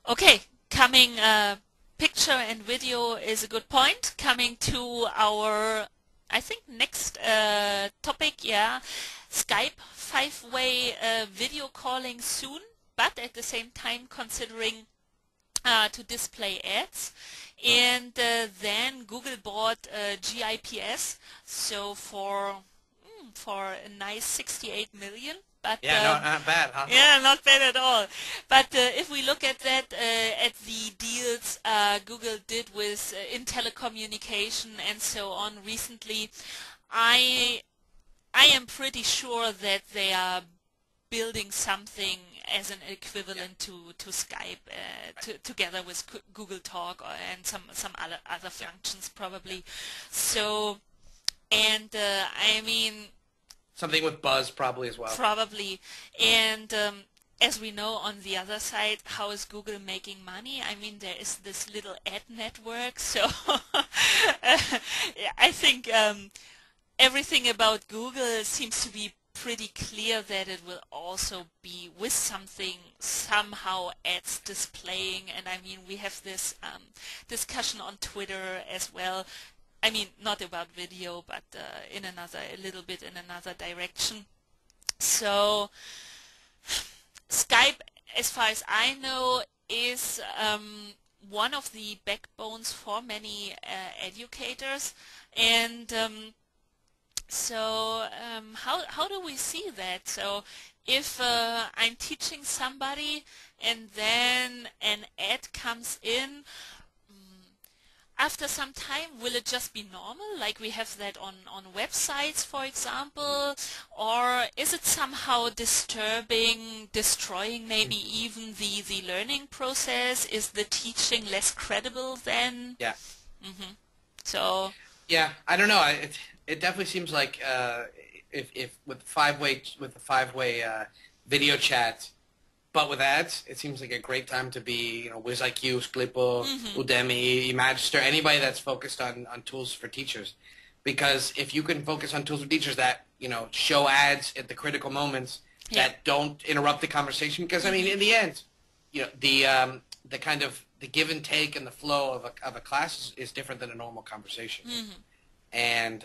Okay, coming picture and video is a good point. Coming to our, I think, next topic, yeah, Skype five-way video calling soon, but at the same time considering to display ads. And then Google bought GIPS, so for a nice 68 million. But Yeah, no, not bad, huh? yeah, not bad at all. But if we look at that, at the deals Google did with in telecommunication and so on recently, I I am pretty sure that they are building something as an Yeah, equivalent to Skype, right. together with Google Talk and some other Yeah, functions yeah. probably. So, and I mean. Something with Buzz probably as well. Probably. And as we know on the other side, how is Google making money? I mean, there is this little ad network, so I think everything about Google seems to be pretty clear that it will also be with something somehow ads displaying. And I mean, we have this discussion on Twitter as well. I mean, not about video, but a little bit in another direction. So Skype, as far as I know, is one of the backbones for many educators. And how do we see that? So if I'm teaching somebody and then an ad comes in, after some time, will it just be normal, like we have that on websites, for example? Or is it somehow disturbing, destroying maybe Mm. even the learning process? Is the teaching less credible then? Yeah, hmm So, yeah. I don't know. It definitely seems like if with the five-way video chat, but with ads, it seems like a great time to be, WizIQ, Sklipo, hmm Udemy, Magister, anybody that's focused on tools for teachers. Because if you can focus on tools for teachers that, show ads at the critical moments yeah. that don't interrupt the conversation, because I mean, hmm in the end, the kind of the give and take and the flow of a class is different than a normal conversation. hmm And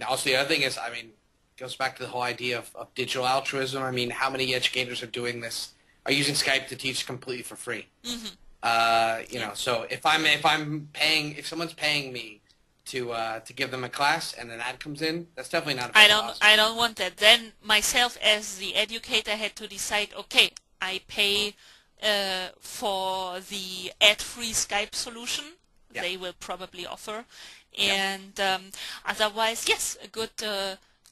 also the other thing is, I mean, goes back to the whole idea of digital altruism. I mean, how many educators are doing this, are using Skype to teach completely for free? hmm Yeah. So if someone's paying me to give them a class and an ad comes in, that's definitely not a I fair don't cause. I don't want that. Then myself as the educator had to decide, okay, I pay for the ad-free Skype solution Yeah, they will probably offer, yeah, and otherwise, yes, a good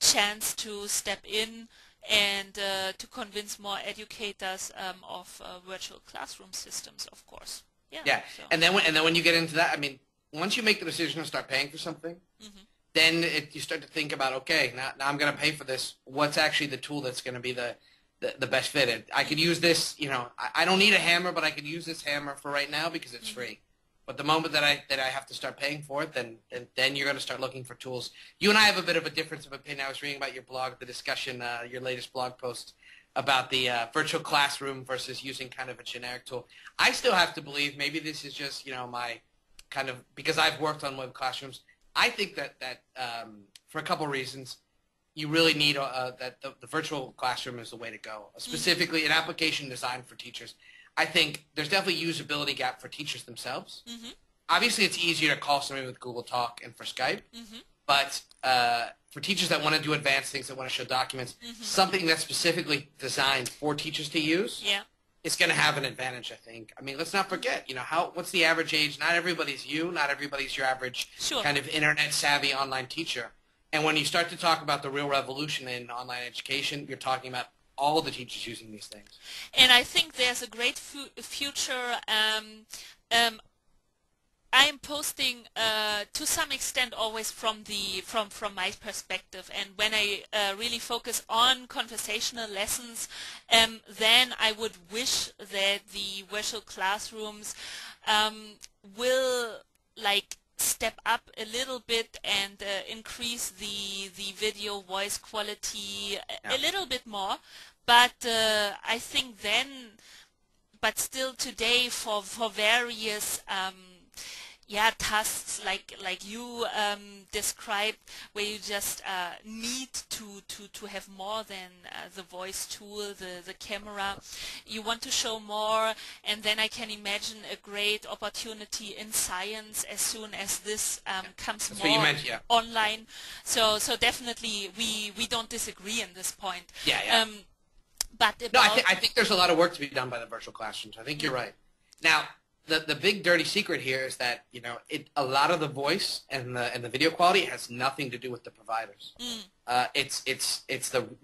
chance to step in and to convince more educators of virtual classroom systems, of course. Yeah. yeah. So. And then when you get into that, I mean, once you make the decision to start paying for something, hmm then you start to think about, okay, now I'm going to pay for this. What's actually the tool that's going to be the best fit? I could use this, I don't need a hammer, but I could use this hammer for right now because it's hmm free. But the moment that I have to start paying for it, then you're going to start looking for tools. You and I have a bit of a difference of opinion. I was reading about your blog, the discussion, your latest blog post about the virtual classroom versus using kind of a generic tool. I still have to believe, maybe this is just, my kind of, because I've worked on web classrooms, I think that for a couple of reasons, you really need that the virtual classroom is the way to go, hmm specifically an application designed for teachers. I think there's definitely a usability gap for teachers themselves. hmm Obviously, it's easier to call somebody with Google Talk and for Skype, hmm but for teachers that want to do advanced things, that want to show documents, hmm something that's specifically designed for teachers to use Yeah. is going to have an advantage, I think. I mean, let's not forget, what's the average age? Not everybody's not everybody's your average Sure. kind of internet-savvy online teacher. And when you start to talk about the real revolution in online education, you're talking about all the teachers using these things. And I think there's a great future. Um, I am posting to some extent always from my perspective, and when I really focus on conversational lessons, then I would wish that the virtual classrooms will like step up a little bit and increase the video voice quality a Yeah. little bit more. But I think then but still today for various tasks like you described, where you just need to have more than the voice tool, the camera. You want to show more, and then I can imagine a great opportunity in science as soon as this comes That's more what you meant, yeah. online. So definitely we don't disagree in this point. Yeah, yeah. But No, about, I think there's a lot of work to be done by the virtual classrooms. I think you're right. Now, the big dirty secret here is that a lot of the voice and the video quality has nothing to do with the providers.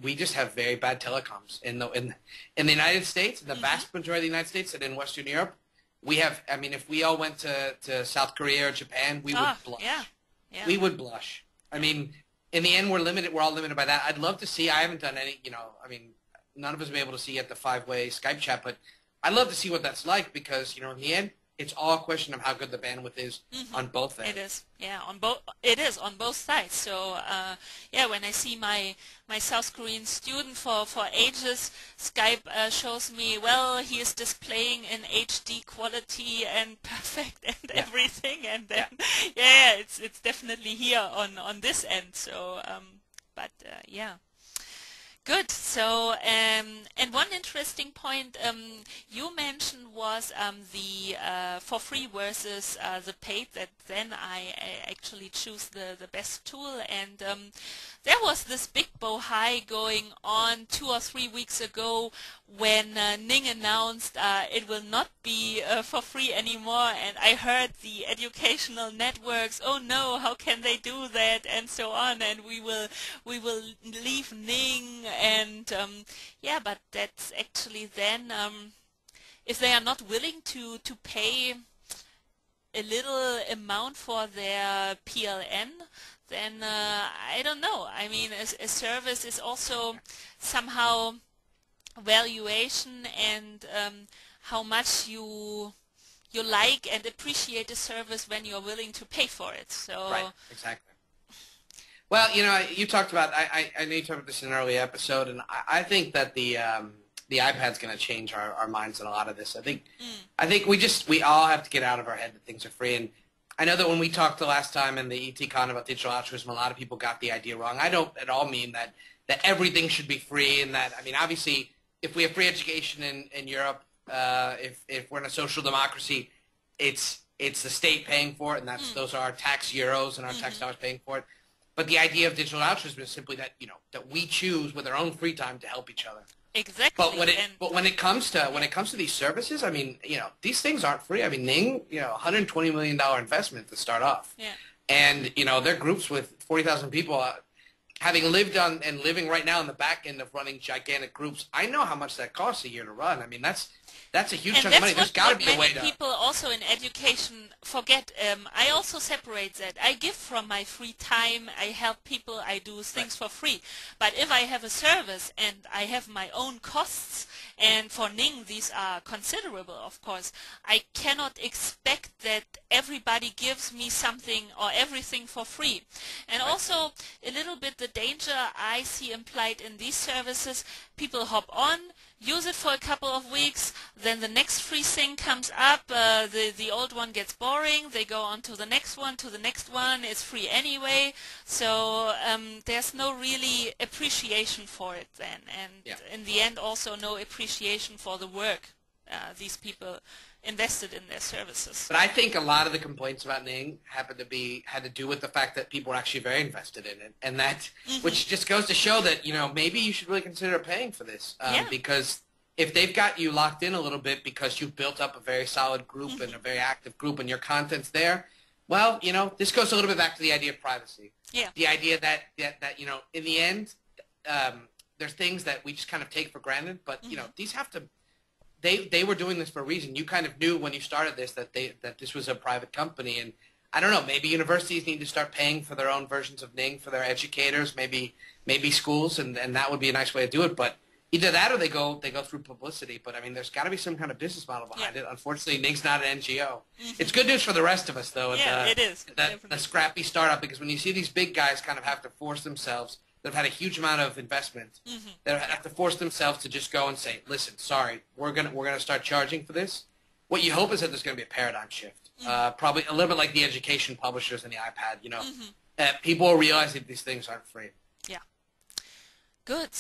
We just have very bad telecoms in the United States, in the vast majority of the United States, and in Western Europe. We have. I mean, if we all went to South Korea or Japan, we would blush. Yeah. We would blush. I mean, in the end, we're limited. We're all limited by that. I'd love to see. I haven't done any. I mean, none of us have been able to see yet the 5-way Skype chat, but I'd love to see what that's like because, in the end, it's all a question of how good the bandwidth is on both ends. It is, yeah, it is on both sides. So, when I see my South Korean student for ages, Skype shows me, well, he is displaying in HD quality and perfect and everything, and then, it's definitely here on this end. So, Good. So, and one interesting point you mentioned was the for free versus the paid. That then I actually choose the best tool. And there was this big bohai going on 2 or 3 weeks ago when Ning announced it will not be for free anymore. And I heard the educational networks, oh no, how can they do that, and so on. And we will leave Ning. And but that's actually then if they are not willing to pay a little amount for their PLN, then I don't know. I mean, a service is also somehow valuation and how much you like and appreciate a service when you're willing to pay for it. So right, exactly. Well, you talked about. I know you talked about this in an early episode, and I think that the iPad's going to change our minds in a lot of this. I think we all have to get out of our head that things are free. And I know that when we talked the last time in the ETCon about digital altruism, a lot of people got the idea wrong. I don't at all mean that everything should be free, and that obviously if we have free education in Europe, if we're in a social democracy, it's the state paying for it, and those are our tax euros and our tax dollars paying for it. But the idea of digital altruism is simply that that we choose with our own free time to help each other. Exactly. But when it comes to these services, I mean, these things aren't free. I mean, Ning, $120 million investment to start off. Yeah. And they're groups with 40,000 people. Having lived on and living right now in the back end of running gigantic groups, I know how much that costs a year to run. I mean, that's a huge chunk of money. There's got to be a way to. Many people also in education forget. I also separate that. I give from my free time. I help people. I do things for free. But if I have a service and I have my own costs, and for Ning these are considerable, of course, I cannot expect that everybody gives me something or everything for free. And also a little bit the danger I see implied in these services, people hop on, use it for a couple of weeks, then the next free thing comes up, the old one gets boring, they go on to the next one, it's free anyway, so there's no really appreciation for it then, and in the end also no appreciation for the work these people invested in their services. But I think a lot of the complaints about Ning had to do with the fact that people were actually very invested in it, and that which just goes to show that maybe you should really consider paying for this because if they've got you locked in a little bit because you've built up a very solid group and a very active group and your content's there, well, this goes a little bit back to the idea of privacy. Yeah. The idea that in the end there's things that we just kind of take for granted, but these have to. They were doing this for a reason. You kind of knew when you started this that this was a private company, and I don't know. Maybe universities need to start paying for their own versions of Ning for their educators. Maybe schools, and that would be a nice way to do it. But either that or they go through publicity. But I mean, there's got to be some kind of business model behind it. Unfortunately, Ning's not an NGO. It's good news for the rest of us, though. Yeah, it is. The scrappy startup, because when you see these big guys kind of have to force themselves that have had a huge amount of investment that have to force themselves to just go and say, listen, sorry, we're gonna start charging for this. What you hope is that there's going to be a paradigm shift, probably a little bit like the education publishers and the iPad. People will realize that these things aren't free. Yeah. Good.